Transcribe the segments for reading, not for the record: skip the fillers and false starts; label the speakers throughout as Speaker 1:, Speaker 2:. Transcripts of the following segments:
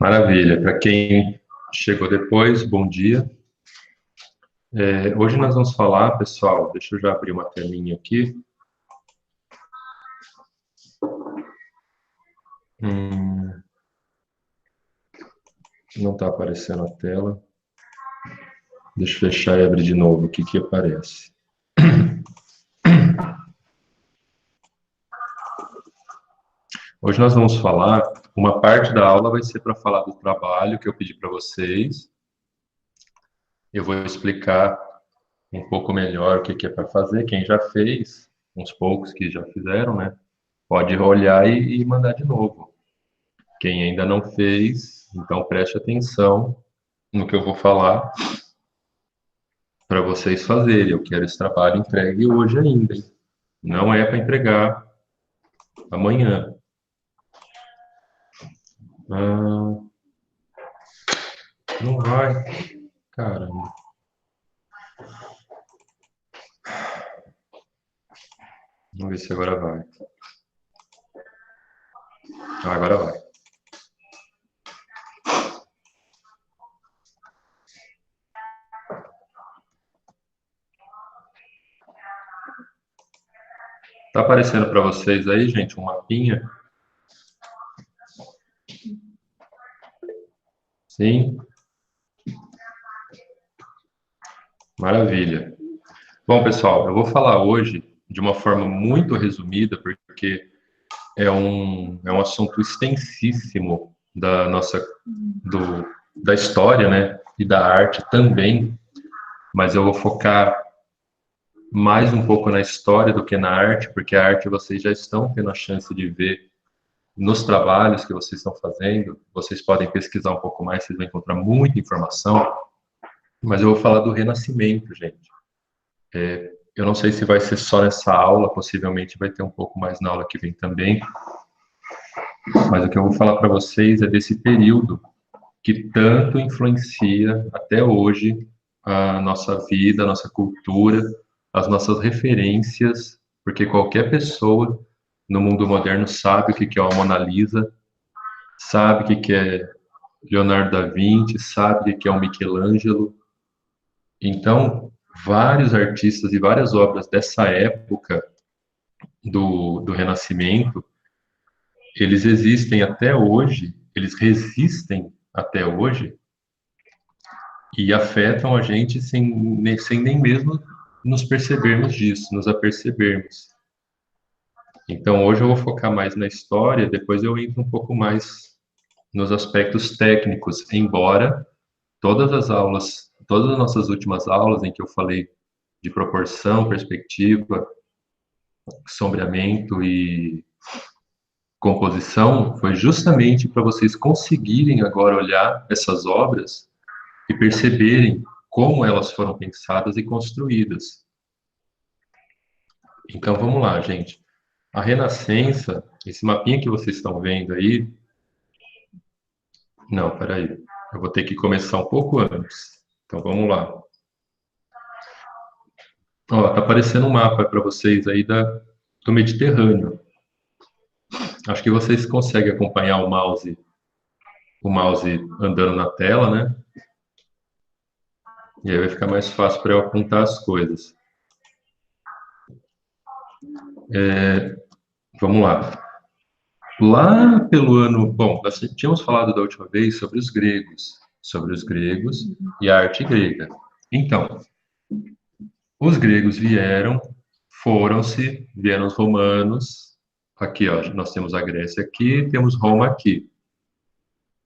Speaker 1: Maravilha. Para quem chegou depois, bom dia. Hoje nós vamos falar, pessoal, deixa eu já abrir uma telinha aqui. Não está aparecendo a tela. Deixa eu fechar e abrir de novo o que aparece. Hoje nós vamos falar, uma parte da aula vai ser para falar do trabalho que eu pedi para vocês. Eu vou explicar um pouco melhor o que é para fazer. Quem já fez, uns poucos que já fizeram, né? Pode olhar e mandar de novo. Quem ainda não fez, então preste atenção no que eu vou falar para vocês fazerem. Eu quero esse trabalho entregue hoje ainda, hein? Não é para entregar amanhã. Não vai. Caramba. Vamos ver se agora vai. Agora vai. Tá aparecendo para vocês aí, gente, um mapinha? Sim? Maravilha. Bom, pessoal, eu vou falar hoje de uma forma muito resumida, porque é um assunto extensíssimo da história, né, e da arte também, mas eu vou focar mais um pouco na história do que na arte, porque a arte vocês já estão tendo a chance de ver nos trabalhos que vocês estão fazendo. Vocês podem pesquisar um pouco mais, vocês vão encontrar muita informação, mas eu vou falar do Renascimento, gente. Eu não sei se vai ser só nessa aula, possivelmente vai ter um pouco mais na aula que vem também, mas o que eu vou falar para vocês é desse período que tanto influencia até hoje a nossa vida, a nossa cultura, as nossas referências, porque qualquer pessoa no mundo moderno sabe o que é uma Mona Lisa, sabe o que é Leonardo da Vinci, sabe o que é um Michelangelo. Então, vários artistas e várias obras dessa época do Renascimento, eles existem até hoje, eles resistem até hoje e afetam a gente sem nem mesmo nos percebermos disso, nos apercebermos. Então, hoje eu vou focar mais na história, depois eu entro um pouco mais nos aspectos técnicos, embora todas as nossas últimas aulas em que eu falei de proporção, perspectiva, sombreamento e composição, foi justamente para vocês conseguirem agora olhar essas obras e perceberem como elas foram pensadas e construídas. Então, vamos lá, gente. A Renascença, esse mapinha que vocês estão vendo aí... Não, peraí. Eu vou ter que começar um pouco antes. Então, vamos lá. Ó, tá aparecendo um mapa para vocês aí do Mediterrâneo. Acho que vocês conseguem acompanhar o mouse andando na tela, né? E aí vai ficar mais fácil para eu apontar as coisas. Vamos lá. Lá pelo ano... Bom, nós tínhamos falado da última vez sobre os gregos e a arte grega. Então, os gregos vieram os romanos. Aqui, ó, nós temos a Grécia aqui, temos Roma aqui.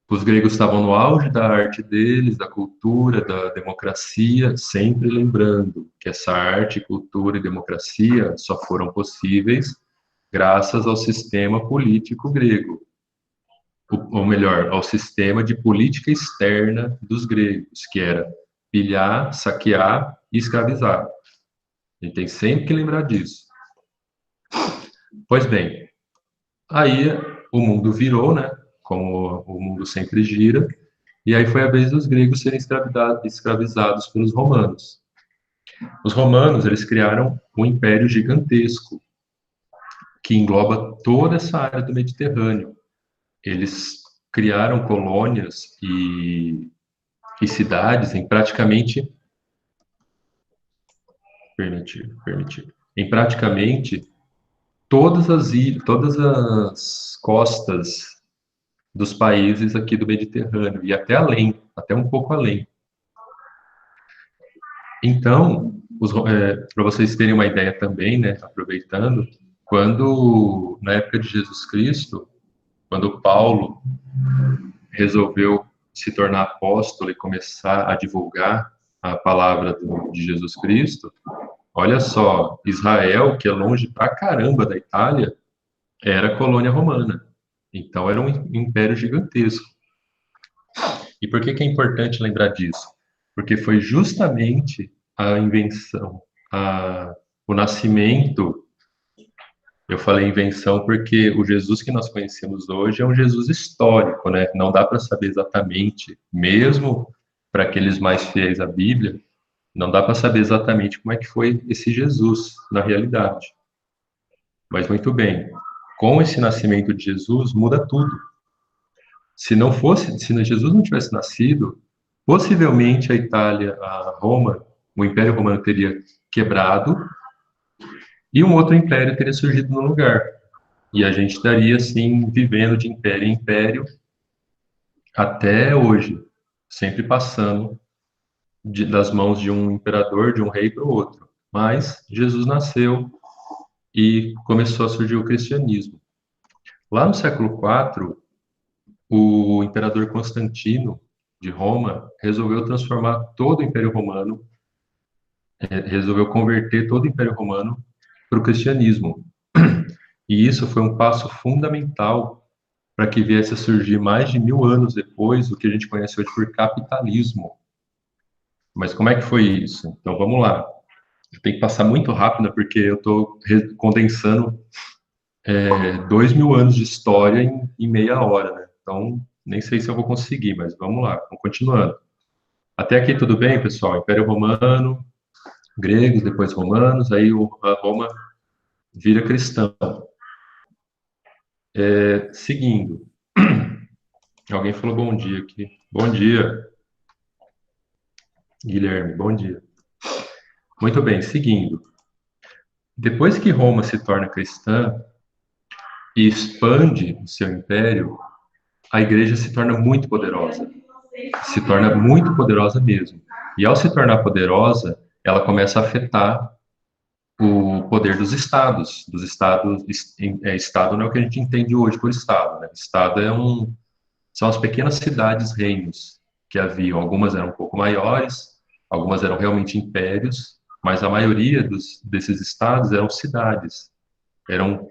Speaker 1: Os gregos estavam no auge da arte deles, da cultura, da democracia, sempre lembrando que essa arte, cultura e democracia só foram possíveis graças ao sistema político grego, ou melhor, ao sistema de política externa dos gregos, que era pilhar, saquear e escravizar. A gente tem sempre que lembrar disso. Pois bem, aí o mundo virou, né? Como o mundo sempre gira, e aí foi a vez dos gregos serem escravizados pelos romanos. Os romanos, eles criaram um império gigantesco, que engloba toda essa área do Mediterrâneo. Eles criaram colônias e cidades em praticamente em praticamente todas as costas dos países aqui do Mediterrâneo e até além, até um pouco além. Então, para vocês terem uma ideia também, né, aproveitando, quando na época de Jesus Cristo, quando Paulo resolveu se tornar apóstolo e começar a divulgar a palavra de Jesus Cristo, olha só, Israel, que é longe pra caramba da Itália, era colônia romana. Então era um império gigantesco. E por que que é importante lembrar disso? Porque foi justamente a invenção, o nascimento. Eu falei invenção porque o Jesus que nós conhecemos hoje é um Jesus histórico, né? Não dá para saber exatamente, mesmo para aqueles mais fiéis à Bíblia, não dá para saber exatamente como é que foi esse Jesus na realidade. Mas muito bem, com esse nascimento de Jesus muda tudo. Se Jesus não tivesse nascido, possivelmente a Itália, a Roma, o Império Romano teria quebrado e um outro império teria surgido no lugar. E a gente estaria, assim, vivendo de império em império até hoje, sempre passando das mãos de um imperador, de um rei para o outro. Mas Jesus nasceu e começou a surgir o cristianismo. Lá no século IV, o imperador Constantino, de Roma, resolveu transformar todo o Império Romano, resolveu converter todo o Império Romano para o cristianismo. E isso foi um passo fundamental para que viesse a surgir mais de 1000 anos depois o que a gente conhece hoje por capitalismo. Mas como é que foi isso? Então vamos lá. Eu tenho que passar muito rápido porque eu estou condensando 2000 anos de história em meia hora, né? Então nem sei se eu vou conseguir, mas vamos lá, vamos continuando. Até aqui tudo bem, pessoal? Império Romano, gregos, depois romanos, aí a Roma vira cristã. Seguindo. Alguém falou bom dia aqui. Bom dia, Guilherme, bom dia. Muito bem, seguindo. Depois que Roma se torna cristã e expande o seu império, a igreja se torna muito poderosa. Se torna muito poderosa mesmo. E ao se tornar poderosa, ela começa a afetar o poder dos estados. Estado não é o que a gente entende hoje por estado, né? Estado são as pequenas cidades-reinos que haviam. Algumas eram um pouco maiores, algumas eram realmente impérios, mas a maioria desses estados eram cidades. Eram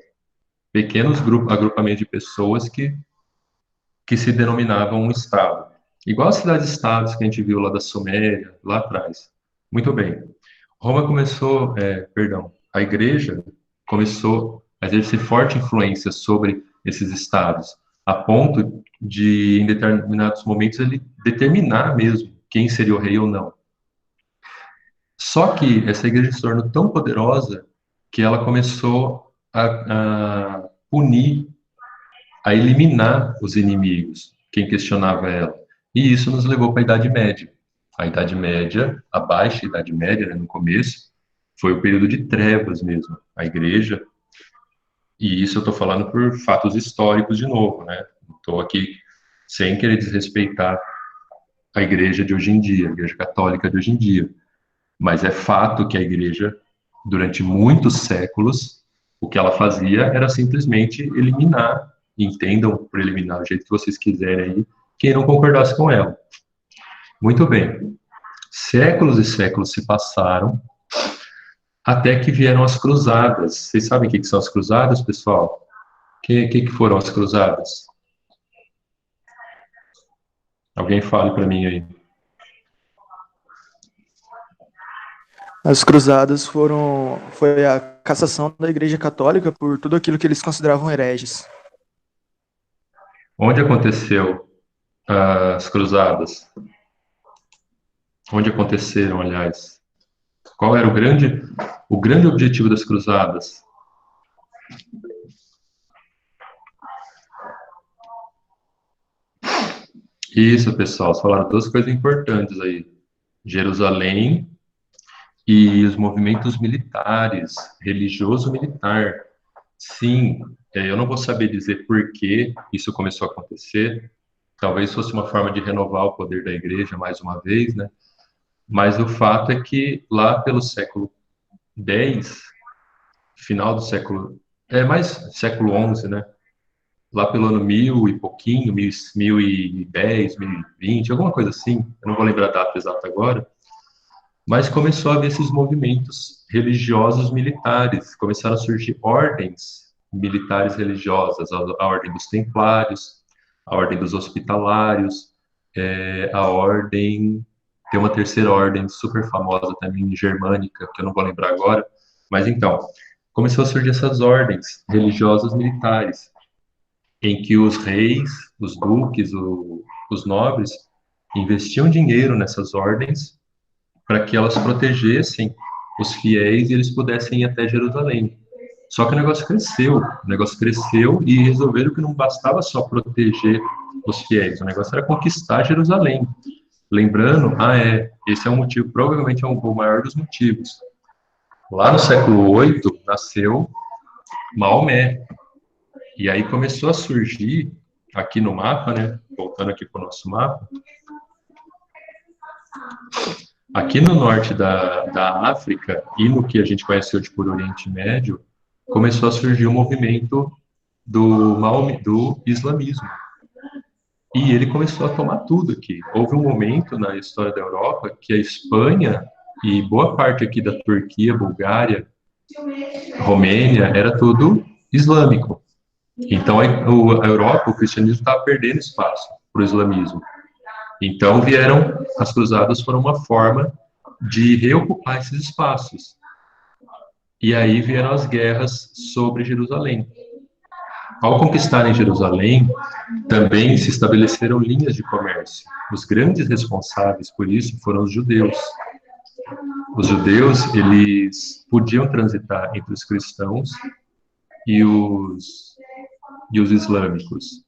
Speaker 1: pequenos agrupamentos de pessoas que se denominavam um estado. Igual as cidades-estados que a gente viu lá da Suméria, lá atrás. Muito bem. A igreja começou a exercer forte influência sobre esses estados, a ponto de, em determinados momentos, ele determinar mesmo quem seria o rei ou não. Só que essa igreja se tornou tão poderosa que ela começou a punir, a eliminar os inimigos, quem questionava ela. E isso nos levou para a Idade Média. A Idade Média, a Baixa Idade Média, né, no começo, foi o período de trevas mesmo. A igreja, e isso eu estou falando por fatos históricos de novo, né? Estou aqui sem querer desrespeitar a igreja de hoje em dia, a igreja católica de hoje em dia. Mas é fato que a igreja, durante muitos séculos, o que ela fazia era simplesmente eliminar, entendam por eliminar do jeito que vocês quiserem aí, quem não concordasse com ela. Muito bem. Séculos e séculos se passaram, até que vieram as cruzadas. Vocês sabem o que são as cruzadas, pessoal? O que foram as cruzadas? Alguém fale para mim aí.
Speaker 2: As cruzadas foi a cassação da Igreja Católica por tudo aquilo que eles consideravam hereges.
Speaker 1: Onde aconteceu as cruzadas? Onde aconteceram, aliás? Qual era o grande objetivo das cruzadas? Isso, pessoal, vocês falaram duas coisas importantes aí. Jerusalém e os movimentos militares, religioso-militar. Sim, eu não vou saber dizer por que isso começou a acontecer. Talvez fosse uma forma de renovar o poder da igreja mais uma vez, né? Mas o fato é que lá pelo século X, final do século, mais século XI, né? Lá pelo ano 1000 e pouquinho, 1010, 1020, alguma coisa assim, eu não vou lembrar a data exata agora, mas começou a haver esses movimentos religiosos militares, começaram a surgir ordens militares religiosas, a ordem dos templários, a ordem dos hospitalários, a ordem, tem uma terceira ordem super famosa também, germânica, que eu não vou lembrar agora, mas então, começou a surgir essas ordens religiosas militares, em que os reis, os duques, os nobres investiam dinheiro nessas ordens para que elas protegessem os fiéis e eles pudessem ir até Jerusalém. Só que o negócio cresceu e resolveram que não bastava só proteger os fiéis, o negócio era conquistar Jerusalém. Lembrando, esse é um motivo, provavelmente é o maior dos motivos. Lá no século VIII nasceu Maomé, e aí começou a surgir aqui no mapa, né? Voltando aqui para o nosso mapa, aqui no norte da África e no que a gente conhece hoje por Oriente Médio, começou a surgir o movimento do islamismo. E ele começou a tomar tudo aqui. Houve um momento na história da Europa que a Espanha e boa parte aqui da Turquia, Bulgária, Romênia, era tudo islâmico. Então a Europa, o cristianismo estava perdendo espaço para o islamismo. Então as cruzadas foram uma forma de reocupar esses espaços. E aí vieram as guerras sobre Jerusalém. Ao conquistarem Jerusalém, também se estabeleceram linhas de comércio. Os grandes responsáveis por isso foram os judeus. Os judeus, eles podiam transitar entre os cristãos e os islâmicos.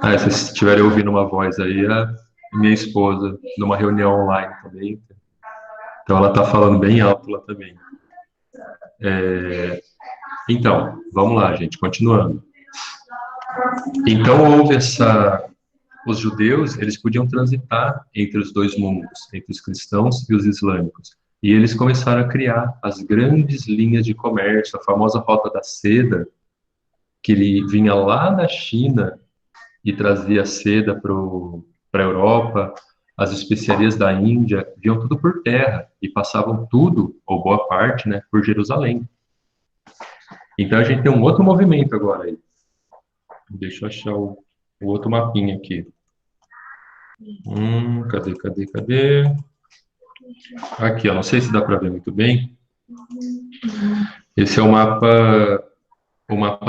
Speaker 1: Se vocês estiverem ouvindo uma voz aí, a minha esposa, numa reunião online também. Então, ela está falando bem alto lá também. Então, vamos lá, gente, continuando. Então, os judeus, eles podiam transitar entre os dois mundos, entre os cristãos e os islâmicos. E eles começaram a criar as grandes linhas de comércio, a famosa Rota da Seda, que ele vinha lá da China e trazia seda para a Europa, as especiarias da Índia, vinham tudo por terra e passavam tudo, ou boa parte, né, por Jerusalém. Então a gente tem um outro movimento agora aí. Deixa eu achar o outro mapinha aqui. Cadê? Aqui, ó, não sei se dá para ver muito bem. Esse é o mapa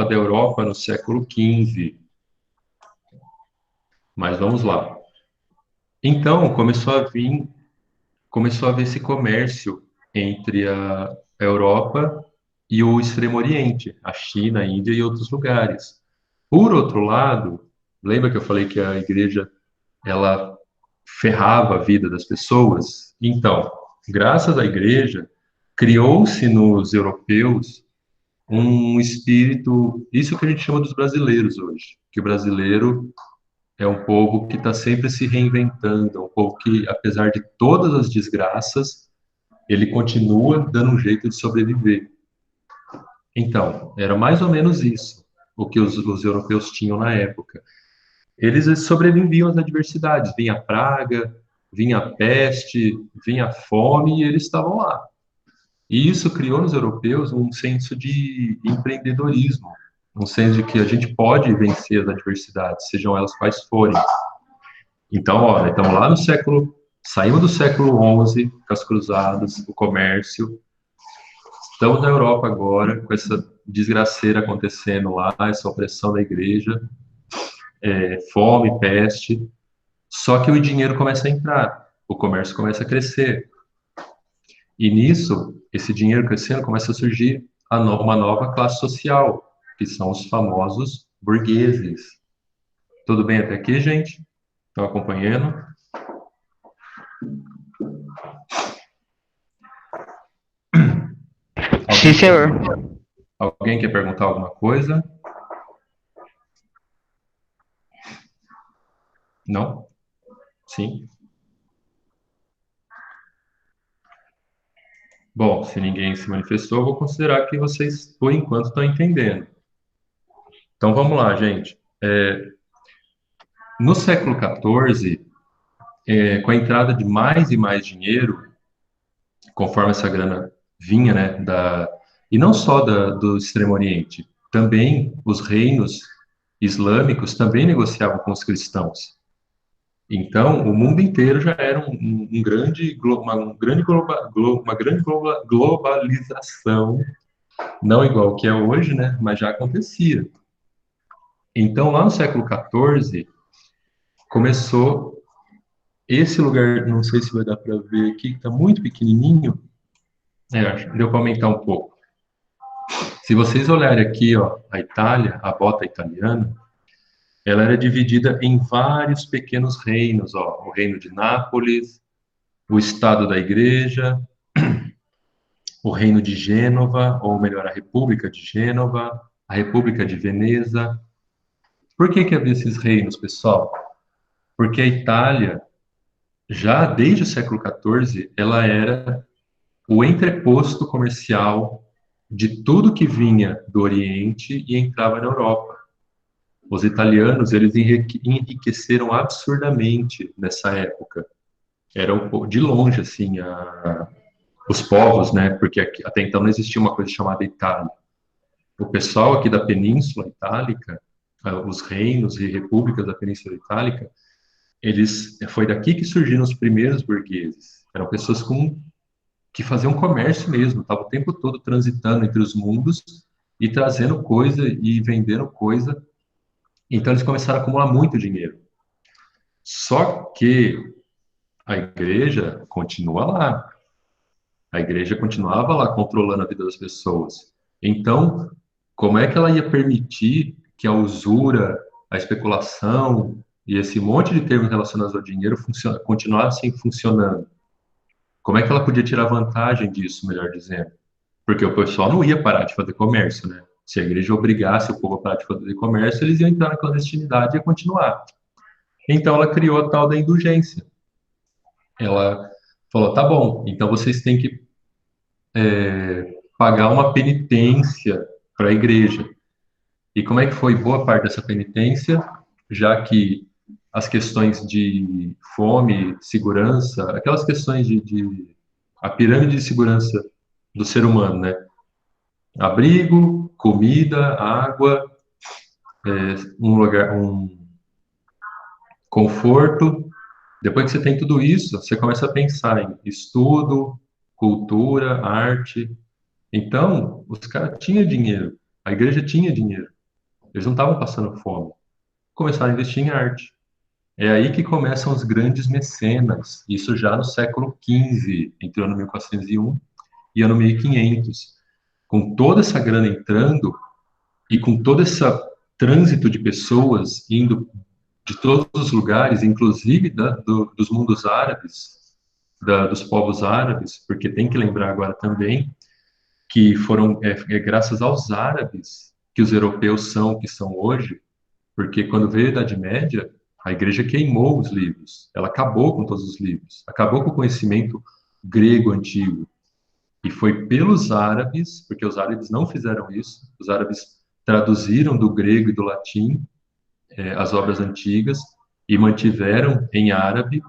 Speaker 1: da Europa no século XV. Mas vamos lá. Então, começou a haver esse comércio entre a Europa e o Extremo Oriente, a China, a Índia e outros lugares. Por outro lado, lembra que eu falei que a igreja, ela ferrava a vida das pessoas? Então, graças à igreja, criou-se nos europeus um espírito, isso que a gente chama dos brasileiros hoje, que o brasileiro é um povo que está sempre se reinventando, é um povo que, apesar de todas as desgraças, ele continua dando um jeito de sobreviver. Então, era mais ou menos isso, o que os europeus tinham na época. Eles sobreviviam às adversidades, vinha a praga, vinha a peste, vinha a fome, e eles estavam lá. E isso criou nos europeus um senso de empreendedorismo, um senso de que a gente pode vencer as adversidades, sejam elas quais forem. Então, olha, estamos lá saímos do século XI, com as cruzadas, o comércio, estamos na Europa agora, com essa desgraceira acontecendo lá, essa opressão da igreja, fome, peste, só que o dinheiro começa a entrar, o comércio começa a crescer. E nisso, esse dinheiro crescendo, começa a surgir uma nova classe social, que são os famosos burgueses. Tudo bem até aqui, gente? Estão acompanhando?
Speaker 2: Sim, senhor.
Speaker 1: Alguém quer perguntar alguma coisa? Não? Sim? Bom, se ninguém se manifestou, eu vou considerar que vocês, por enquanto, estão entendendo. Então, vamos lá, gente. No século XIV, com a entrada de mais e mais dinheiro, conforme essa grana vinha, né, e não só do Extremo Oriente, também os reinos islâmicos também negociavam com os cristãos. Então, o mundo inteiro já era uma grande globalização, não igual o que é hoje, né, mas já acontecia. Então, lá no século XIV, começou esse lugar, não sei se vai dar para ver aqui, que está muito pequenininho, deu para aumentar um pouco. Se vocês olharem aqui, ó, a Itália, a bota italiana, ela era dividida em vários pequenos reinos, ó, o reino de Nápoles, o Estado da Igreja, o reino de Gênova, ou melhor, a República de Gênova, a República de Veneza. Por que havia esses reinos, pessoal? Porque a Itália, já desde o século XIV, ela era o entreposto comercial de tudo que vinha do Oriente e entrava na Europa. Os italianos, eles enriqueceram absurdamente nessa época. Era de longe, assim, os povos, né? Porque até então não existia uma coisa chamada Itália. O pessoal aqui da Península Itálica, os reinos e repúblicas da Península Itálica, foi daqui que surgiram os primeiros burgueses. Eram pessoas que faziam comércio mesmo, estavam o tempo todo transitando entre os mundos e trazendo coisa e vendendo coisa. Então eles começaram a acumular muito dinheiro. Só que a igreja continua lá. A igreja continuava lá controlando a vida das pessoas. Então, como é que ela ia permitir que a usura, a especulação e esse monte de termos relacionados ao dinheiro continuassem funcionando? Como é que ela podia tirar vantagem disso, melhor dizendo? Porque o pessoal não ia parar de fazer comércio, né? Se a igreja obrigasse o povo a parar de fazer comércio, eles iam entrar na clandestinidade e ia continuar. Então ela criou a tal da indulgência. Ela falou, tá bom, então vocês têm que pagar uma penitência para a igreja. E como é que foi boa parte dessa penitência? Já que as questões de fome, segurança, aquelas questões a pirâmide de segurança do ser humano, né? Abrigo, comida, água, um conforto. Depois que você tem tudo isso, você começa a pensar em estudo, cultura, arte. Então, os caras tinham dinheiro, a igreja tinha dinheiro, eles não estavam passando fome. Começaram a investir em arte. É aí que começam os grandes mecenas, isso já no século XV, entre o ano 1401 e ano 1500. Com toda essa grana entrando e com todo esse trânsito de pessoas indo de todos os lugares, inclusive dos mundos árabes, dos povos árabes, porque tem que lembrar agora também que foram graças aos árabes que os europeus são o que são hoje, porque quando veio a Idade Média, a igreja queimou os livros, ela acabou com todos os livros, acabou com o conhecimento grego antigo. E foi pelos árabes, porque os árabes não fizeram isso, os árabes traduziram do grego e do latim as obras antigas e mantiveram em árabe,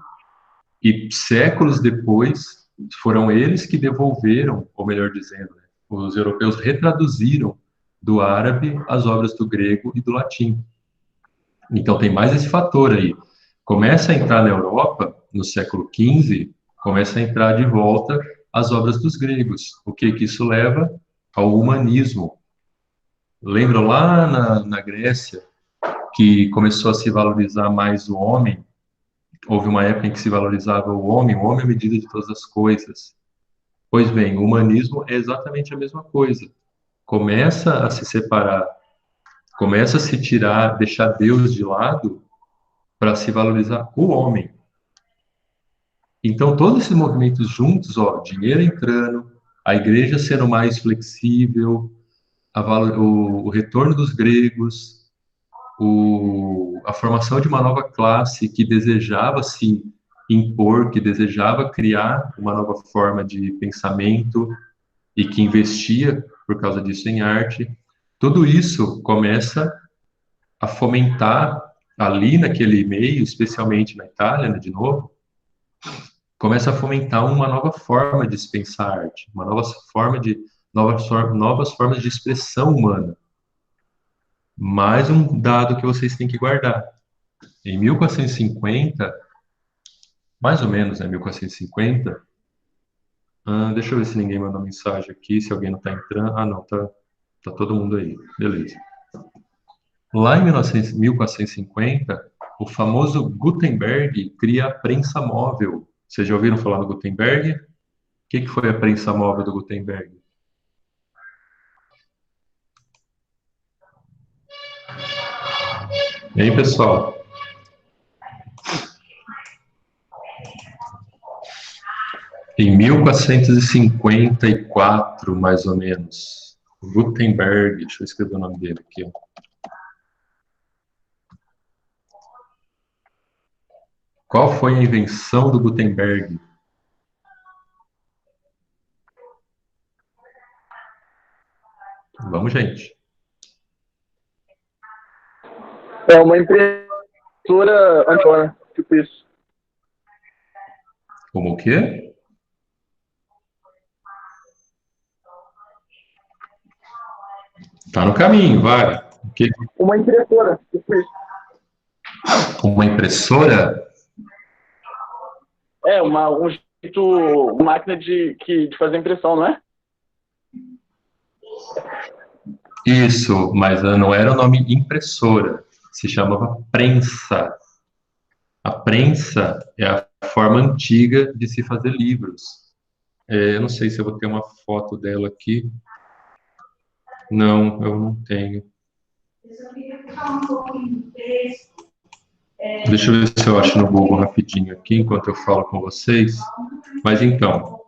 Speaker 1: e séculos depois foram eles que devolveram, ou melhor dizendo, né, os europeus retraduziram do árabe as obras do grego e do latim. Então tem mais esse fator aí. Começa a entrar na Europa, no século XV, começa a entrar de volta as obras dos gregos. O que isso leva? Ao humanismo. Lembram lá na Grécia, que começou a se valorizar mais o homem? Houve uma época em que se valorizava o homem é a medida de todas as coisas. Pois bem, o humanismo é exatamente a mesma coisa. Começa a se separar, começa a se tirar, deixar Deus de lado, para se valorizar o homem. Então, todos esses movimentos juntos, ó, dinheiro entrando, a igreja sendo mais flexível, o retorno dos gregos, a formação de uma nova classe que desejava se impor, que desejava criar uma nova forma de pensamento e que investia, por causa disso, em arte. Tudo isso começa a fomentar ali naquele meio, especialmente na Itália, né, de novo, começa a fomentar uma nova forma de se pensar arte, uma nova forma de novas formas de expressão humana. Mais um dado que vocês têm que guardar. Em 1450, mais ou menos, né, 1450, deixa eu ver se ninguém mandou mensagem aqui, se alguém não está entrando. Ah, não, tá todo mundo aí. Beleza. Lá em 1450, o famoso Gutenberg cria a prensa móvel. Vocês já ouviram falar do Gutenberg? O que foi a prensa móvel do Gutenberg? E aí, pessoal? Em 1454, mais ou menos, Gutenberg, deixa eu escrever o nome dele aqui, ó. Qual foi a invenção do Gutenberg? Vamos, gente.
Speaker 3: É uma impressora antigona, tipo isso.
Speaker 1: Como o quê? Tá no caminho, vai. O quê?
Speaker 3: Uma impressora, tipo isso.
Speaker 1: Uma impressora?
Speaker 3: É, uma máquina de fazer impressão, não é?
Speaker 1: Isso, mas não era o nome impressora, se chamava prensa. A prensa é a forma antiga de se fazer livros. Eu não sei se eu vou ter uma foto dela aqui. Não, eu não tenho. Deixa eu ver se eu acho no Google rapidinho aqui, enquanto eu falo com vocês. Mas então,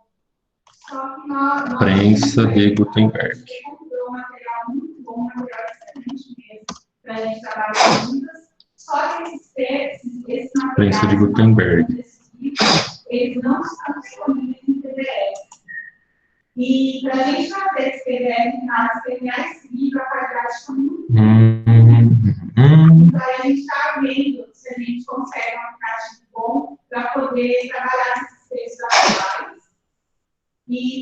Speaker 1: prensa de Gutenberg. Prensa de Gutenberg. Eles não estão disponíveis em PDF. E para a gente fazer esse PDF, escanear esse livro, a qualidade está muito Então, a gente está vendo se a gente consegue um aplicativo bom para poder trabalhar esses textos atuais.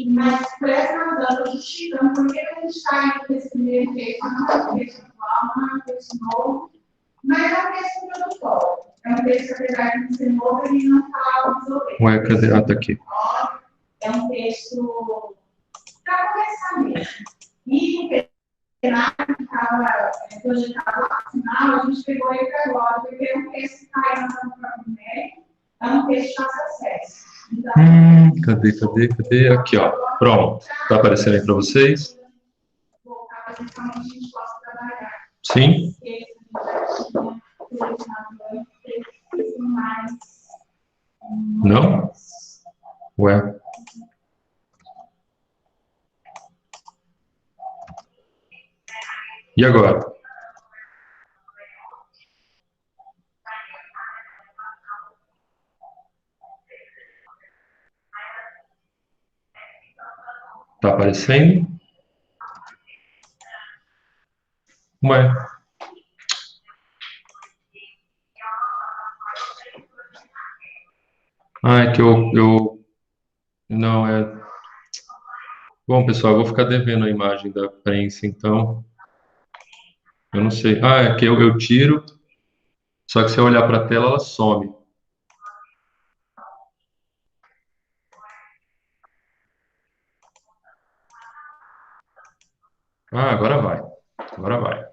Speaker 1: Mas, por essa razão, eu justificando por que a gente está indo nesse primeiro texto, não é um texto atual, não é um texto novo, mas é um texto introdutório. É um texto, apesar de ser novo, ele não está resolvendo. Ué, cadê? Ah, tá aqui. É um texto para começar mesmo. E o cenário que estava projetado lá no final, a gente pegou ele para agora, porque é um texto que está aí na plataforma numérica, é um texto de acesso. Então, cadê? Aqui, ó. Pronto. Está aparecendo aí para vocês? Sim. Não? Ué. E agora? Tá aparecendo? Ué. É que eu... Não, é... Bom, pessoal, eu vou ficar devendo a imagem da prensa, então... Eu não sei. É que eu tiro, só que se eu olhar para a tela, ela some. Agora vai. Agora vai.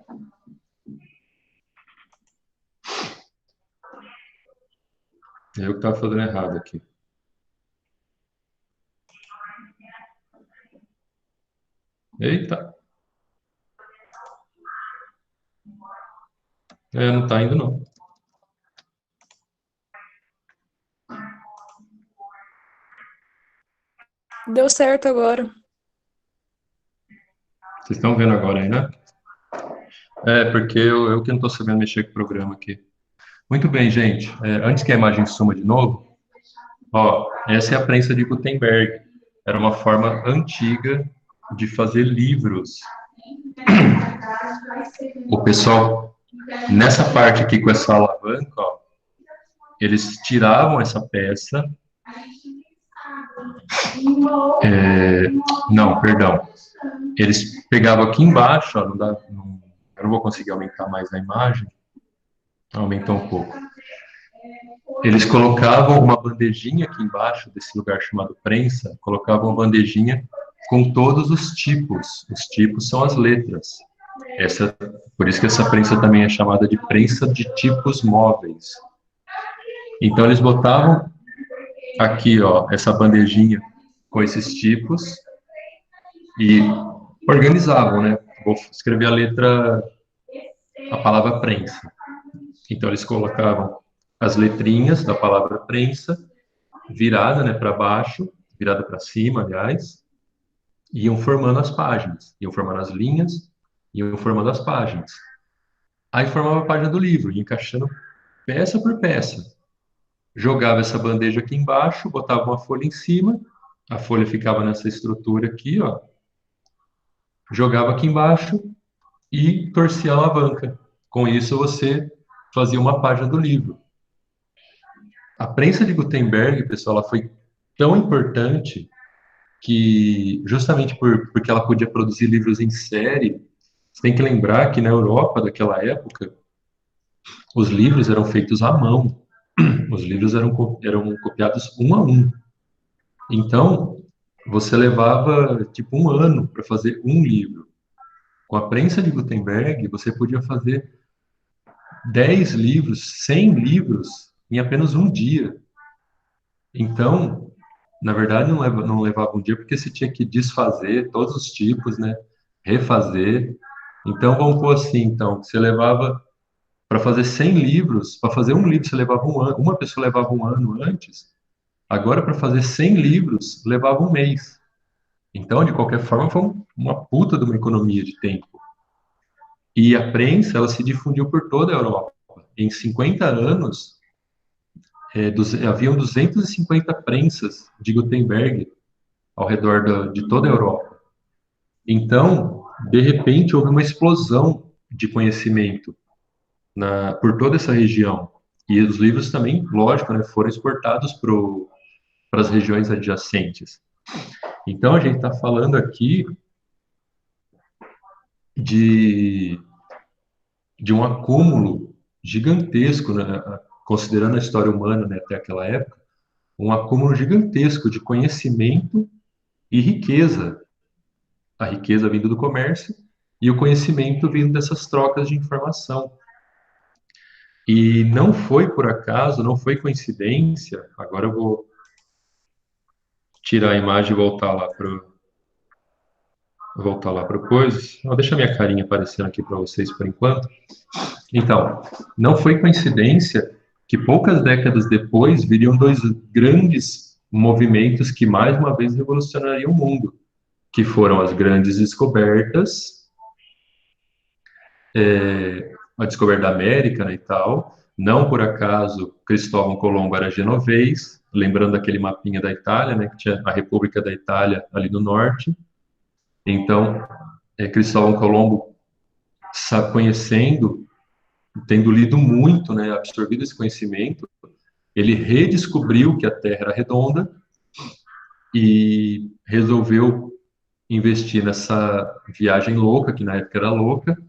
Speaker 1: Eu que estava fazendo errado aqui. Eita. Não está indo, não.
Speaker 4: Deu certo agora.
Speaker 1: Vocês estão vendo agora aí, né? É, porque eu que não estou sabendo mexer com o programa aqui. Muito bem, gente. Antes que a imagem suma de novo, ó, essa é a prensa de Gutenberg. Era uma forma antiga de fazer livros. O pessoal, nessa parte aqui com essa alavanca, ó, eles tiravam essa peça. Não, perdão. Eles pegavam aqui embaixo, ó, eu não vou conseguir aumentar mais a imagem. Aumentou um pouco. Eles colocavam uma bandejinha aqui embaixo desse lugar chamado prensa, colocavam uma bandejinha com todos os tipos. Os tipos são as letras. Por isso que essa prensa também é chamada de prensa de tipos móveis. Então eles botavam aqui, ó, essa bandejinha com esses tipos e organizavam, né? Vou escrever a palavra prensa. Então eles colocavam as letrinhas da palavra prensa virada, né, para baixo, virada para cima, aliás, e iam formando as páginas, iam formando as linhas, iam formando as páginas. Aí formava a página do livro, ia encaixando peça por peça. Jogava essa bandeja aqui embaixo, botava uma folha em cima, a folha ficava nessa estrutura aqui, ó. Jogava aqui embaixo e torcia a alavanca. Com isso você fazia uma página do livro. A prensa de Gutenberg, pessoal, ela foi tão importante que, justamente porque ela podia produzir livros em série, você tem que lembrar que na Europa daquela época, os livros eram feitos à mão. Os livros eram copiados um a um. Então, você levava, tipo, 1 ano para fazer um livro. Com a prensa de Gutenberg, você podia fazer 10 livros, 100 livros em apenas um dia. Então, na verdade, não levava um dia, porque você tinha que desfazer todos os tipos, né? Refazer. Então, vamos pôr assim, então, você levava, para fazer 100 livros, para fazer um livro você levava um ano, uma pessoa levava um ano antes, agora para fazer 100 livros levava um mês. Então, de qualquer forma, foi uma puta de uma economia de tempo. E a prensa, ela se difundiu por toda a Europa. Em 50 anos, haviam 250 prensas de Gutenberg ao redor de toda a Europa. Então, de repente, houve uma explosão de conhecimento por toda essa região. E os livros também, lógico, né, foram exportados para as regiões adjacentes. Então, a gente está falando aqui de um acúmulo gigantesco, né, considerando a história humana, né, até aquela época, um acúmulo gigantesco de conhecimento e riqueza. A riqueza vindo do comércio e o conhecimento vindo dessas trocas de informação. E não foi por acaso, não foi coincidência. Agora eu vou tirar a imagem e voltar lá para o coisas. Vou deixar minha carinha aparecendo aqui para vocês por enquanto. Então, não foi coincidência que poucas décadas depois viriam 2 grandes movimentos que mais uma vez revolucionariam o mundo, que foram as grandes descobertas, a descoberta da América, né, e tal. Não por acaso Cristóvão Colombo era genovês, lembrando aquele mapinha da Itália, né, que tinha a República da Itália ali no norte. Então, Cristóvão Colombo, conhecendo, tendo lido muito, né, absorvido esse conhecimento, ele redescobriu que a Terra era redonda e resolveu investir nessa viagem louca, que na época era louca.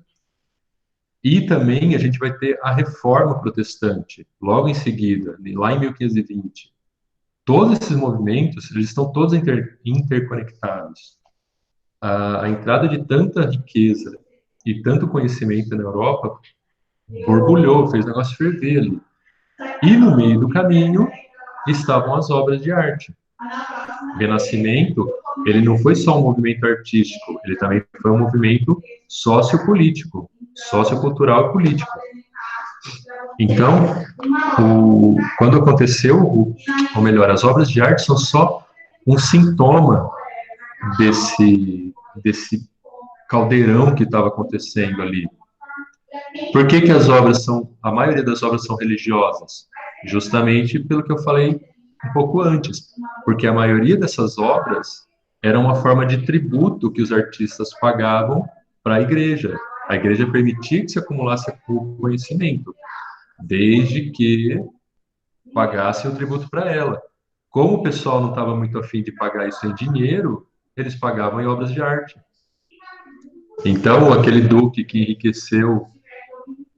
Speaker 1: E também a gente vai ter a Reforma Protestante, logo em seguida, lá em 1520. Todos esses movimentos, eles estão todos interconectados. A entrada de tanta riqueza e tanto conhecimento na Europa borbulhou, fez o negócio ferver ali. E no meio do caminho estavam as obras de arte. O Renascimento, ele não foi só um movimento artístico, ele também foi um movimento sociopolítico, sociocultural e político. Então, quando aconteceu, ou melhor, as obras de arte são só um sintoma desse caldeirão que estava acontecendo ali. Por que a maioria das obras são religiosas? Justamente pelo que eu falei um pouco antes, porque a maioria dessas obras era uma forma de tributo que os artistas pagavam para a igreja. A igreja permitia que se acumulasse o conhecimento, desde que pagasse o tributo para ela. Como o pessoal não estava muito afim de pagar isso em dinheiro, eles pagavam em obras de arte. Então, aquele duque que enriqueceu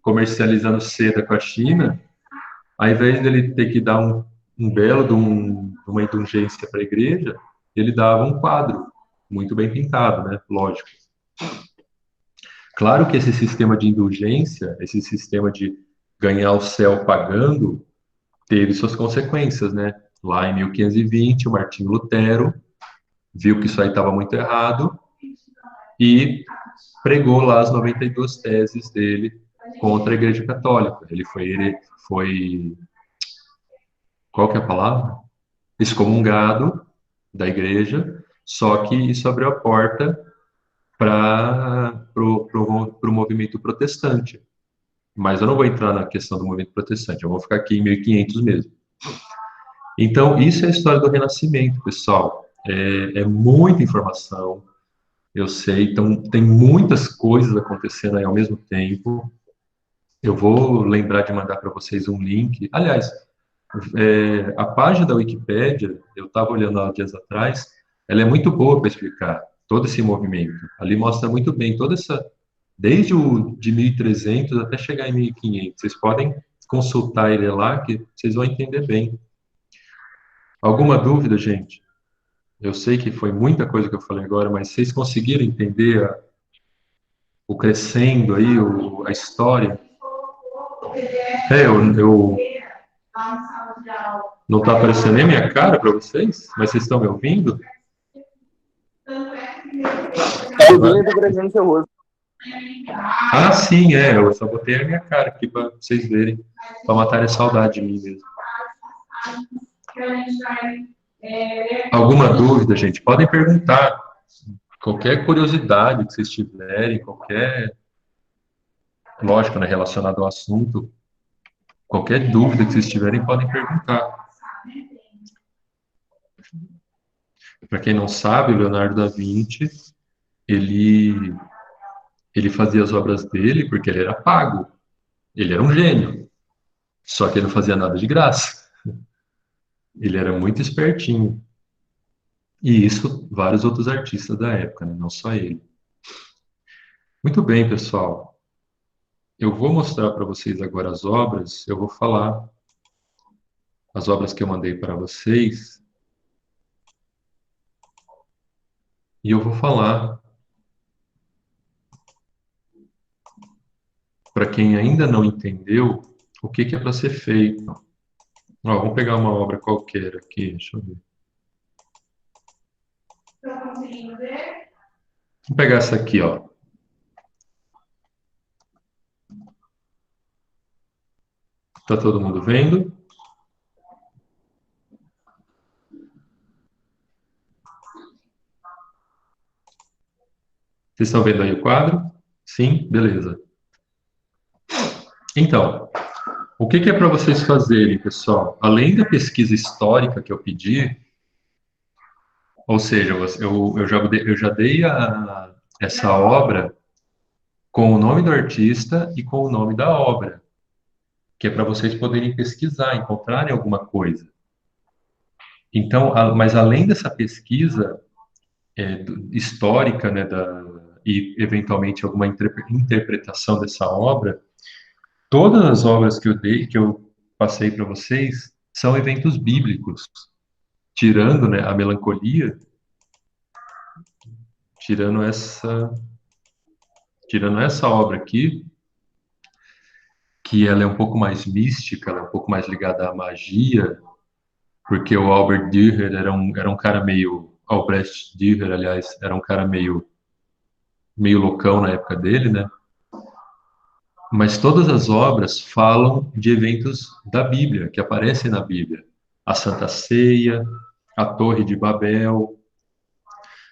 Speaker 1: comercializando seda com a China, ao invés dele ter que dar um belo de uma indulgência para a igreja, ele dava um quadro muito bem pintado, né? Lógico. Claro que esse sistema de indulgência, esse sistema de ganhar o céu pagando, teve suas consequências, né? Lá em 1520, o Martinho Lutero viu que isso aí estava muito errado e pregou lá as 92 teses dele contra a Igreja Católica. Ele foi qual que é a palavra? Excomungado da Igreja, só que isso abriu a porta para o movimento protestante. Mas eu não vou entrar na questão do movimento protestante, eu vou ficar aqui em 1500 mesmo. Então, isso é a história do Renascimento, pessoal. É muita informação, eu sei, então tem muitas coisas acontecendo aí ao mesmo tempo. Eu vou lembrar de mandar para vocês um link. Aliás, a página da Wikipédia, eu estava olhando há dias atrás, ela é muito boa para explicar todo esse movimento. Ali mostra muito bem toda essa, desde o de 1300 até chegar em 1500. Vocês podem consultar ele lá, que vocês vão entender bem. Alguma dúvida, gente? Eu sei que foi muita coisa que eu falei agora, mas vocês conseguiram entender o crescendo aí, a história? Eu não está aparecendo nem minha cara para vocês, mas vocês estão me ouvindo?
Speaker 3: Alguém está aparecendo seu rosto.
Speaker 1: Ah, sim, eu só botei a minha cara aqui para vocês verem, para matar a saudade de mim mesmo. Alguma dúvida, gente? Podem perguntar. Qualquer curiosidade que vocês tiverem, lógico, né, relacionado ao assunto, qualquer dúvida que vocês tiverem, podem perguntar. Para quem não sabe, o Leonardo da Vinci, ele fazia as obras dele porque ele era pago. Ele era um gênio. Só que ele não fazia nada de graça. Ele era muito espertinho. E isso, vários outros artistas da época, né? Não só ele. Muito bem, pessoal. Eu vou mostrar para vocês agora as obras. Eu vou falar as obras que eu mandei para vocês. E eu vou falar para quem ainda não entendeu o que é para ser feito. Ó, vamos pegar uma obra qualquer aqui, deixa eu ver. Vamos pegar essa aqui, ó. Tá todo mundo vendo? Vocês estão vendo aí o quadro? Sim? Beleza. Então, o que é para vocês fazerem, pessoal? Além da pesquisa histórica que eu pedi, ou seja, eu já dei essa obra com o nome do artista e com o nome da obra, que é para vocês poderem pesquisar, encontrarem alguma coisa. Então, mas além dessa pesquisa histórica, né, e eventualmente alguma interpretação dessa obra, todas as obras que eu passei para vocês, são eventos bíblicos, tirando, né, a melancolia, tirando essa obra aqui, que ela é um pouco mais mística, ela é um pouco mais ligada à magia, porque o Albert Dürer era um cara Albrecht Dürer, aliás, era um cara meio loucão na época dele, né? Mas todas as obras falam de eventos da Bíblia, que aparecem na Bíblia. A Santa Ceia, a Torre de Babel,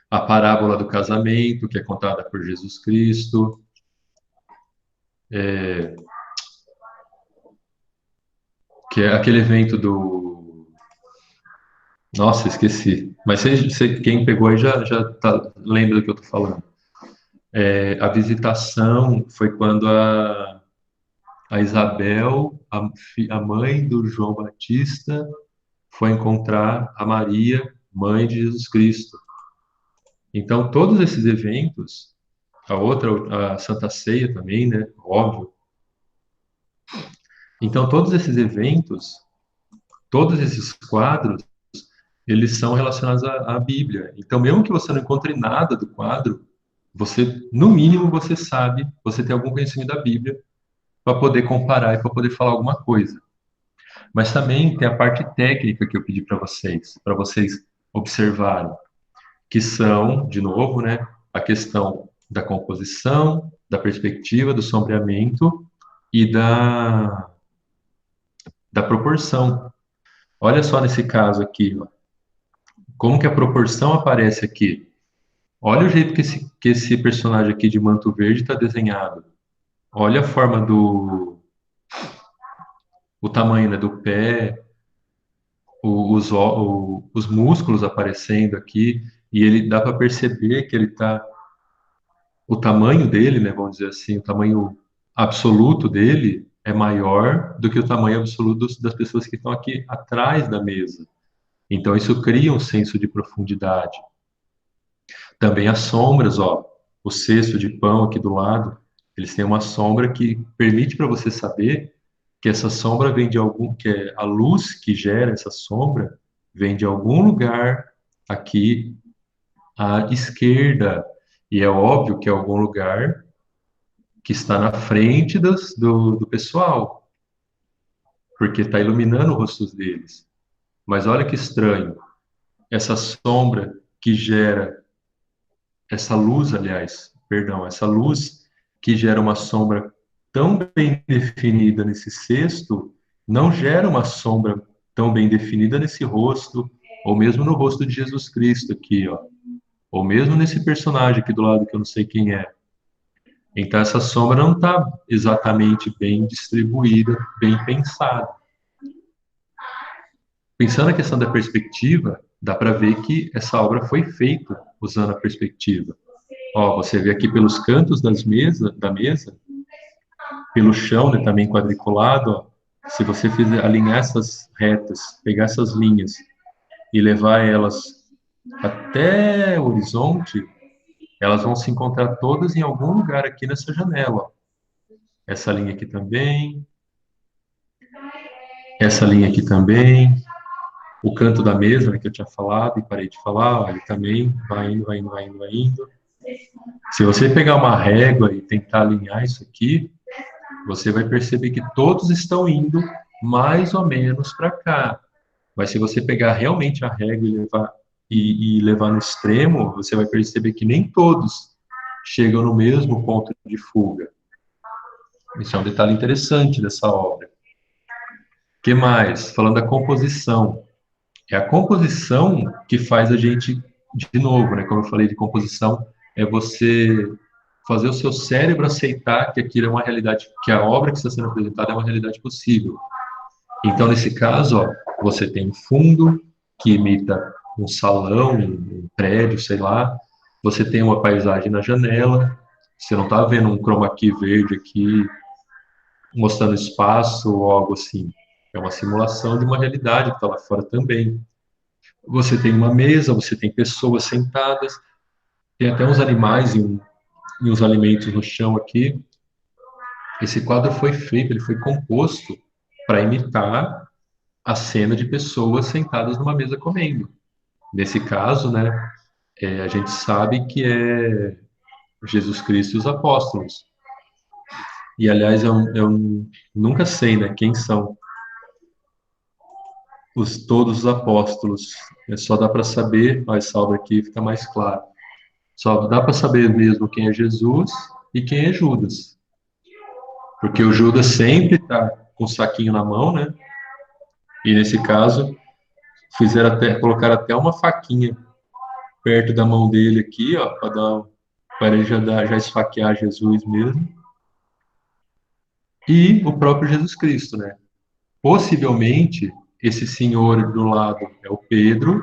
Speaker 1: a parábola do casamento, que é contada por Jesus Cristo, que é aquele evento do... Nossa, esqueci. Mas quem pegou aí lembra do que eu estou falando. A visitação foi quando a Isabel, a mãe do João Batista, foi encontrar a Maria, mãe de Jesus Cristo. Então, todos esses eventos, a Santa Ceia também, né? Óbvio. Então, todos esses eventos, todos esses quadros, eles são relacionados à Bíblia. Então, mesmo que você não encontre nada do quadro, você, no mínimo, você sabe, você tem algum conhecimento da Bíblia para poder comparar e para poder falar alguma coisa. Mas também tem a parte técnica que eu pedi para vocês observarem, que são, de novo, né, a questão da composição, da perspectiva, do sombreamento e da proporção. Olha só nesse caso aqui, ó, como que a proporção aparece aqui. Olha o jeito que esse personagem aqui de manto verde está desenhado. Olha a forma o tamanho, né, do pé, os músculos aparecendo aqui, e ele dá para perceber que ele está... O tamanho dele, né, vamos dizer assim, o tamanho absoluto dele é maior do que o tamanho absoluto das pessoas que estão aqui atrás da mesa. Então, isso cria um senso de profundidade. Também as sombras, ó, o cesto de pão aqui do lado, eles têm uma sombra que permite para você saber que essa sombra vem de que é a luz que gera essa sombra vem de algum lugar aqui à esquerda. E é óbvio que é algum lugar que está na frente do pessoal, porque está iluminando os rostos deles. Mas olha que estranho, essa sombra que gera, essa luz, aliás, perdão, essa luz que gera uma sombra tão bem definida nesse cesto, não gera uma sombra tão bem definida nesse rosto, ou mesmo no rosto de Jesus Cristo aqui, ó. Ou mesmo nesse personagem aqui do lado que eu não sei quem é. Então essa sombra não está exatamente bem distribuída, bem pensada. Pensando na questão da perspectiva, dá para ver que essa obra foi feita usando a perspectiva. Ó, você vê aqui pelos cantos da mesa, pelo chão, né, também quadriculado, ó, se você alinhar essas retas, pegar essas linhas e levar elas até o horizonte, elas vão se encontrar todas em algum lugar aqui nessa janela. Ó. Essa linha aqui também, essa linha aqui também, o canto da mesa, né, que eu tinha falado e parei de falar, ó, ele também vai indo, vai indo, vai indo, vai indo. Se você pegar uma régua e tentar alinhar isso aqui, você vai perceber que todos estão indo mais ou menos para cá. Mas se você pegar realmente a régua e levar no extremo, você vai perceber que nem todos chegam no mesmo ponto de fuga. Isso é um detalhe interessante dessa obra. O que mais? Falando da composição. É a composição que faz a gente, de novo, né? Como eu falei de composição, é você fazer o seu cérebro aceitar que aquilo é uma realidade, que a obra que está sendo apresentada é uma realidade possível. Então, nesse caso, ó, você tem um fundo que imita um salão, um prédio, sei lá. Você tem uma paisagem na janela. Você não está vendo um chroma key verde aqui, mostrando espaço ou algo assim. É uma simulação de uma realidade que está lá fora também. Você tem uma mesa, você tem pessoas sentadas, tem até uns animais e uns alimentos no chão aqui. Esse quadro foi feito, ele foi composto para imitar a cena de pessoas sentadas numa mesa comendo. Nesse caso, né, a gente sabe que é Jesus Cristo e os apóstolos. E, aliás, eu nunca sei, né, quem são todos os apóstolos. Só dá para saber, essa obra aqui fica mais claro. Só dá para saber mesmo quem é Jesus e quem é Judas. Porque o Judas sempre está com o saquinho na mão, né? E nesse caso, colocaram até uma faquinha perto da mão dele aqui, ó, para ele já esfaquear Jesus mesmo. E o próprio Jesus Cristo, né? Possivelmente, esse senhor do lado é o Pedro,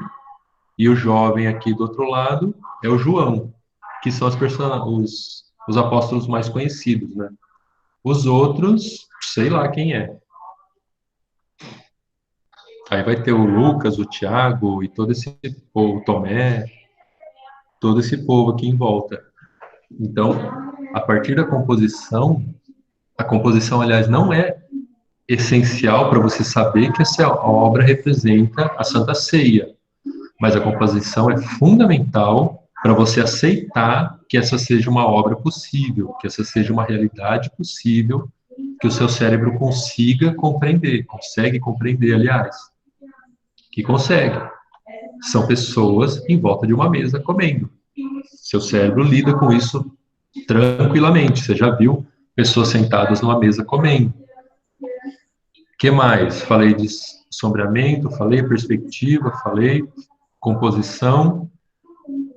Speaker 1: e o jovem aqui do outro lado é o João, que são os apóstolos mais conhecidos, né? Os outros, sei lá quem é. Aí vai ter o Lucas, o Tiago e todo esse povo, o Tomé, todo esse povo aqui em volta. Então, a partir da composição, a composição, aliás, não é essencial para você saber que essa obra representa a Santa Ceia, mas a composição é fundamental para você aceitar que essa seja uma obra possível, que essa seja uma realidade possível, que o seu cérebro consiga compreender, consegue compreender, aliás, que consegue. São pessoas em volta de uma mesa comendo. Seu cérebro lida com isso tranquilamente. Você já viu pessoas sentadas numa mesa comendo. O que mais? Falei de sombreamento, falei perspectiva, falei composição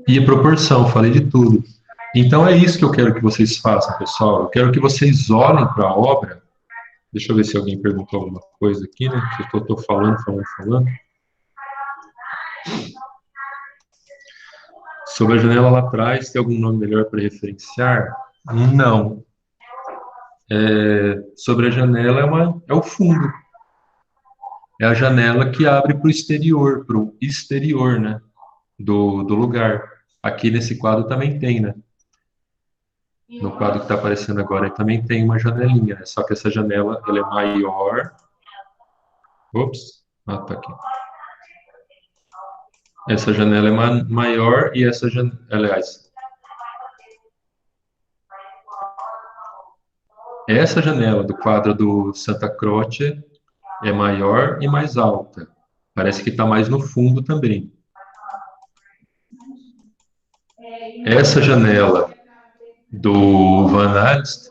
Speaker 1: e proporção, falei de tudo. Então é isso que eu quero que vocês façam, pessoal. Eu quero que vocês olhem para a obra. Deixa eu ver se alguém perguntou alguma coisa aqui, né? Que eu estou falando. Sobre a janela lá atrás, tem algum nome melhor para referenciar? Não. Sobre a janela é o fundo. É a janela que abre para o exterior, né? Do lugar. Aqui nesse quadro também tem, né? No quadro que está aparecendo agora também tem uma janelinha, né? Só que essa janela ela é maior. Ops, tá aqui. Essa janela é maior e essa janela, aliás, essa janela do quadro do Santa Croce é maior e mais alta. Parece que está mais no fundo também. Essa janela do Van Alst,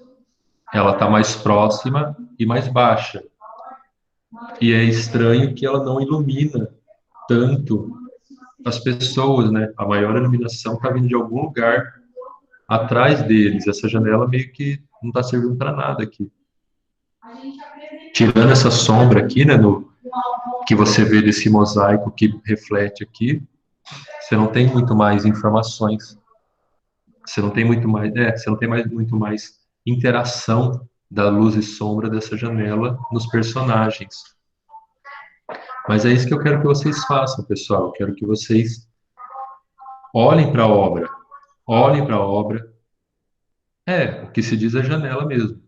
Speaker 1: ela está mais próxima e mais baixa. E é estranho que ela não ilumina tanto as pessoas, né? A maior iluminação está vindo de algum lugar atrás deles. Essa janela meio que não está servindo para nada aqui. Tirando essa sombra aqui, né? Que você vê desse mosaico que reflete aqui, você não tem muito mais informações. Você não tem muito mais interação da luz e sombra dessa janela nos personagens. Mas é isso que eu quero que vocês façam, pessoal. Eu quero que vocês olhem para a obra. Olhem para a obra. O que se diz é janela mesmo.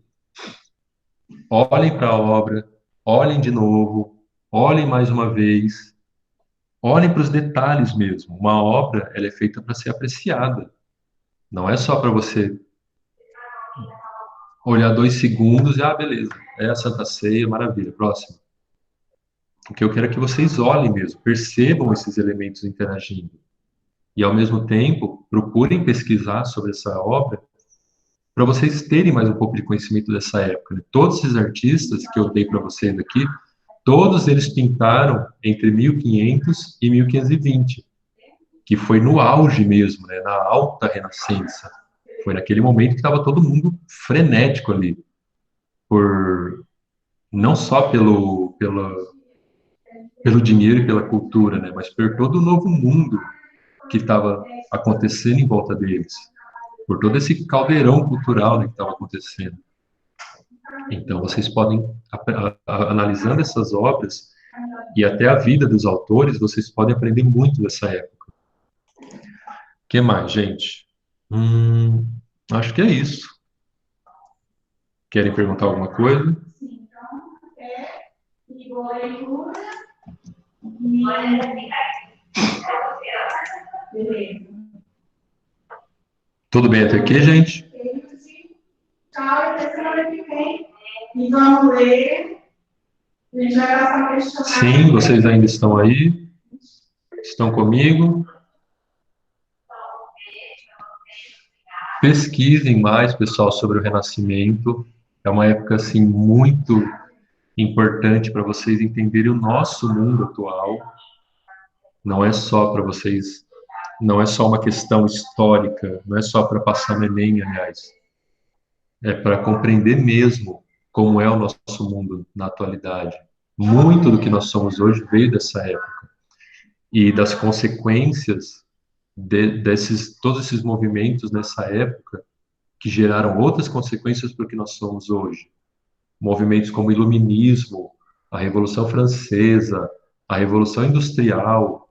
Speaker 1: Olhem para a obra. Olhem de novo. Olhem mais uma vez. Olhem para os detalhes mesmo. Uma obra, ela é feita para ser apreciada. Não é só para você olhar 2 segundos e, beleza, é a Santa Ceia, maravilha, próximo. O que eu quero é que vocês olhem mesmo, percebam esses elementos interagindo. E, ao mesmo tempo, procurem pesquisar sobre essa obra para vocês terem mais um pouco de conhecimento dessa época. Né? Todos esses artistas que eu dei para vocês aqui, todos eles pintaram entre 1500 e 1520, que foi no auge mesmo, né? Na alta renascença. Foi naquele momento que estava todo mundo frenético ali, não só pelo dinheiro e pela cultura, né, mas por todo o novo mundo que estava acontecendo em volta deles, por todo esse caldeirão cultural, né, que estava acontecendo. Então, vocês podem, analisando essas obras e até a vida dos autores, vocês podem aprender muito dessa época. O que mais, gente? Acho que é isso. Querem perguntar alguma coisa? Tudo bem até aqui, gente?
Speaker 4: E vamos ler. A gente vai passar a questionar.
Speaker 1: Sim, vocês ainda estão aí? Estão comigo? Pesquisem mais, pessoal, sobre o Renascimento. É uma época, assim, muito importante para vocês entenderem o nosso mundo atual. Não é só para vocês, não é só uma questão histórica, não é só para passar no Enem, aliás. É para compreender mesmo como é o nosso mundo na atualidade. Muito do que nós somos hoje veio dessa época. E das consequências todos esses movimentos nessa época que geraram outras consequências para o que nós somos hoje. Movimentos como o Iluminismo, a Revolução Francesa, a Revolução Industrial,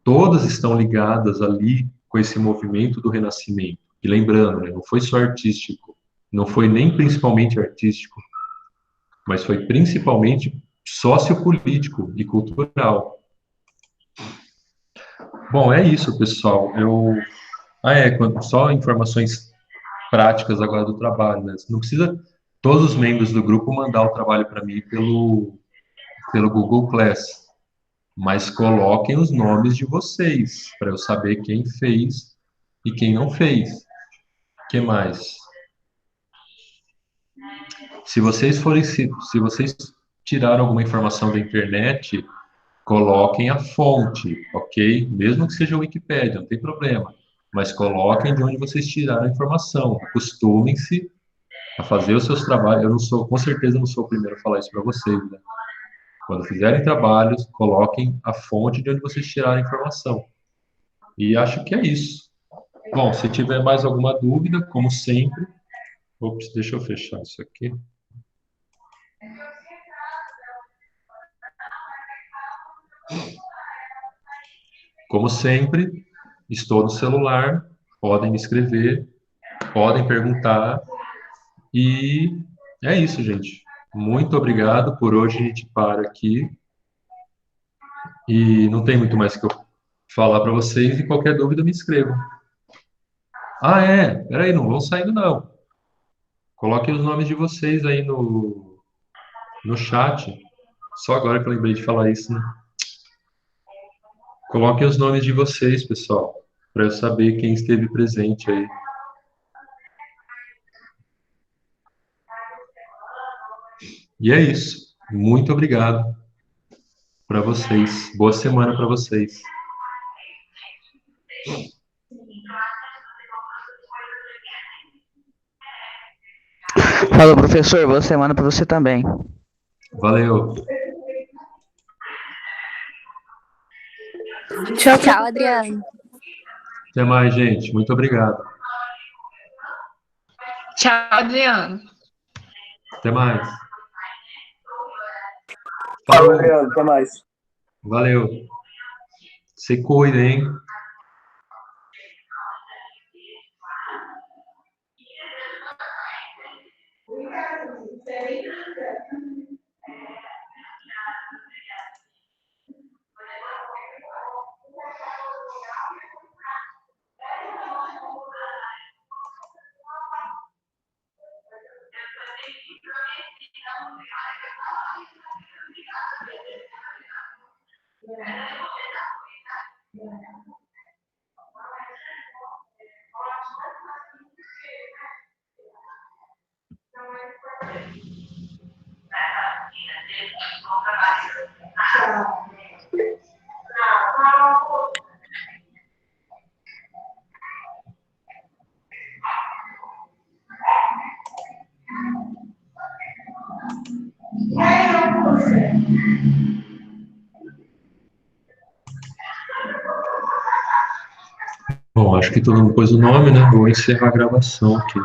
Speaker 1: todas estão ligadas ali com esse movimento do Renascimento. E lembrando, né, não foi só artístico, não foi nem principalmente artístico, mas foi principalmente sociopolítico e cultural. Bom, é isso, pessoal. Só informações práticas agora do trabalho, né? Não precisa todos os membros do grupo mandar o trabalho para mim pelo Google Class, mas coloquem os nomes de vocês, para eu saber quem fez e quem não fez. O que mais? Se vocês tiraram alguma informação da internet, coloquem a fonte, ok? Mesmo que seja a Wikipédia, não tem problema. Mas coloquem de onde vocês tiraram a informação. Acostumem-se a fazer os seus trabalhos. Com certeza não sou o primeiro a falar isso para vocês, né? Quando fizerem trabalhos, coloquem a fonte de onde vocês tiraram a informação. E acho que é isso. Bom, se tiver mais alguma dúvida, como sempre... Ops, deixa eu fechar isso aqui. Como sempre, estou no celular, podem me escrever, podem perguntar. E é isso, gente. Muito obrigado. Por hoje a gente para aqui. E não tem muito mais que eu falar para vocês. E qualquer dúvida, me escrevam. Ah, peraí, não vão saindo, não. Coloquem os nomes de vocês aí no chat. Só agora que eu lembrei de falar isso, né? Coloquem os nomes de vocês, pessoal, para eu saber quem esteve presente aí. E é isso. Muito obrigado para vocês. Boa semana para vocês.
Speaker 5: Falou, professor. Boa semana para você também.
Speaker 1: Valeu.
Speaker 6: Tchau, Adriano.
Speaker 1: Até mais, gente. Muito obrigado.
Speaker 7: Tchau, Adriano.
Speaker 1: Até mais.
Speaker 3: Falou, Adriano. Até mais.
Speaker 1: Valeu. Se cuida, hein? Bom, acho que todo mundo pôs o nome, né? Vou encerrar a gravação aqui.